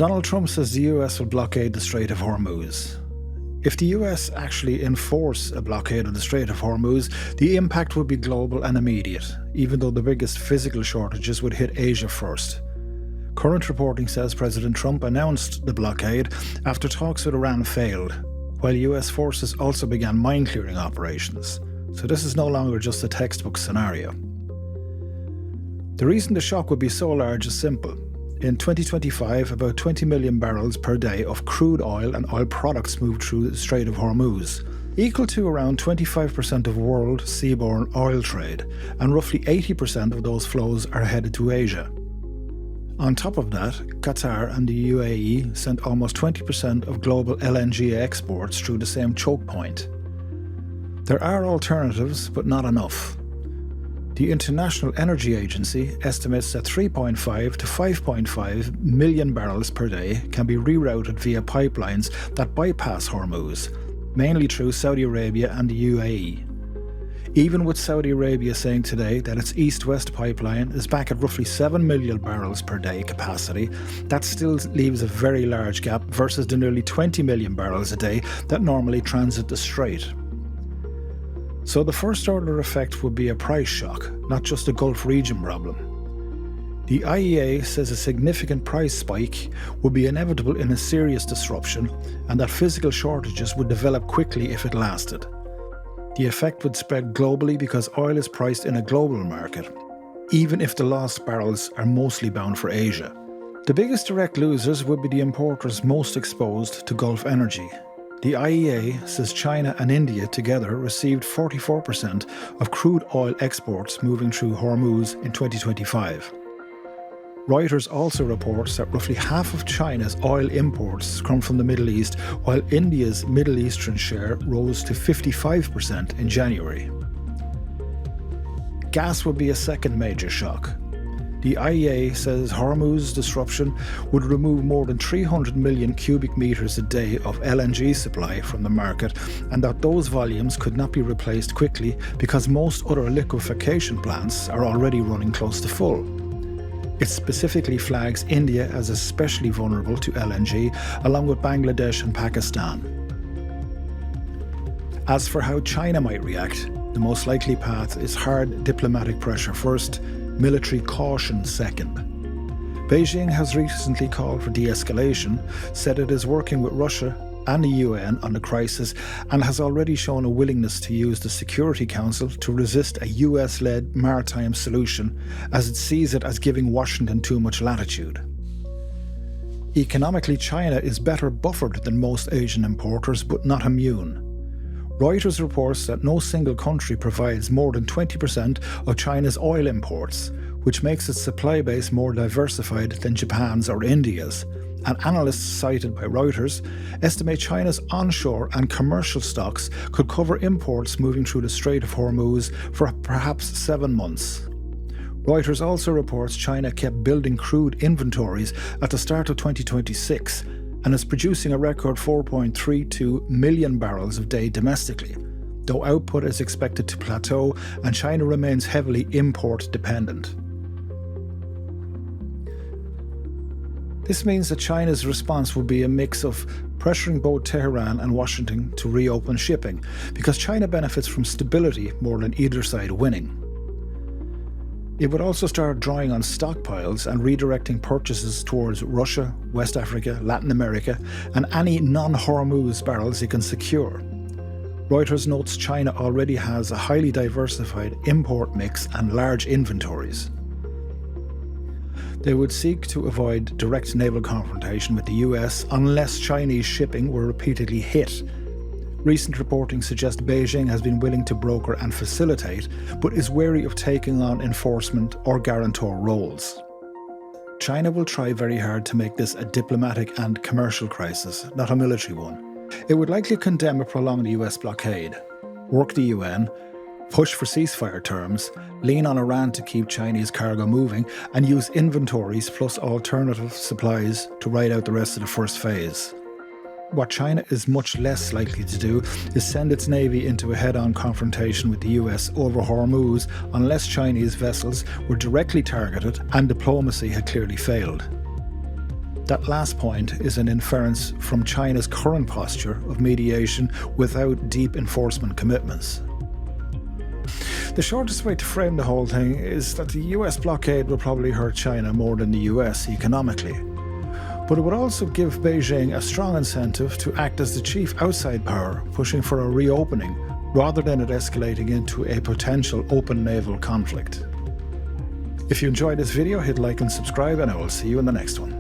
Donald Trump says the US will blockade the Strait of Hormuz. If the US actually enforce a blockade of the Strait of Hormuz, the impact would be global and immediate, even though the biggest physical shortages would hit Asia first. Current reporting says President Trump announced the blockade after talks with Iran failed, while US forces also began mine-clearing operations. So this is no longer just a textbook scenario. The reason the shock would be so large is simple. In 2025, about 20 million barrels per day of crude oil and oil products moved through the Strait of Hormuz, equal to around 25% of world seaborne oil trade, and roughly 80% of those flows are headed to Asia. On top of that, Qatar and the UAE sent almost 20% of global LNG exports through the same chokepoint. There are alternatives, but not enough. The International Energy Agency estimates that 3.5 to 5.5 million barrels per day can be rerouted via pipelines that bypass Hormuz, mainly through Saudi Arabia and the UAE. Even with Saudi Arabia saying today that its east-west pipeline is back at roughly 7 million barrels per day capacity, that still leaves a very large gap versus the nearly 20 million barrels a day that normally transit the strait. So the first order effect would be a price shock, not just a Gulf region problem. The IEA says a significant price spike would be inevitable in a serious disruption, and that physical shortages would develop quickly if it lasted. The effect would spread globally because oil is priced in a global market, even if the lost barrels are mostly bound for Asia. The biggest direct losers would be the importers most exposed to Gulf energy. The IEA says China and India together received 44% of crude oil exports moving through Hormuz in 2025. Reuters also reports that roughly half of China's oil imports come from the Middle East, while India's Middle Eastern share rose to 55% in January. Gas would be a second major shock. The IEA says Hormuz disruption would remove more than 300 million cubic metres a day of LNG supply from the market, and that those volumes could not be replaced quickly because most other liquefaction plants are already running close to full. It specifically flags India as especially vulnerable to LNG, along with Bangladesh and Pakistan. As for how China might react, the most likely path is hard diplomatic pressure first, military caution second. Beijing has recently called for de-escalation, said it is working with Russia and the UN on the crisis, and has already shown a willingness to use the Security Council to resist a US-led maritime solution, as it sees it as giving Washington too much latitude. Economically, China is better buffered than most Asian importers, but not immune. Reuters reports that no single country provides more than 20% of China's oil imports, which makes its supply base more diversified than Japan's or India's. And analysts cited by Reuters estimate China's onshore and commercial stocks could cover imports moving through the Strait of Hormuz for perhaps 7 months. Reuters also reports China kept building crude inventories at the start of 2026 and is producing a record 4.32 million barrels a day domestically, though output is expected to plateau and China remains heavily import dependent. This means that China's response will be a mix of pressuring both Tehran and Washington to reopen shipping, because China benefits from stability more than either side winning. It would also start drawing on stockpiles and redirecting purchases towards Russia, West Africa, Latin America, and any non-Hormuz barrels it can secure. Reuters notes China already has a highly diversified import mix and large inventories. They would seek to avoid direct naval confrontation with the US unless Chinese shipping were repeatedly hit. Recent reporting suggests Beijing has been willing to broker and facilitate, but is wary of taking on enforcement or guarantor roles. China will try very hard to make this a diplomatic and commercial crisis, not a military one. It would likely condemn a prolonged US blockade, work the UN, push for ceasefire terms, lean on Iran to keep Chinese cargo moving, and use inventories plus alternative supplies to ride out the rest of the first phase. What China is much less likely to do is send its navy into a head-on confrontation with the US over Hormuz unless Chinese vessels were directly targeted and diplomacy had clearly failed. That last point is an inference from China's current posture of mediation without deep enforcement commitments. The shortest way to frame the whole thing is that the US blockade will probably hurt China more than the US economically. But it would also give Beijing a strong incentive to act as the chief outside power, pushing for a reopening, rather than it escalating into a potential open naval conflict. If you enjoyed this video, hit like and subscribe, and I will see you in the next one.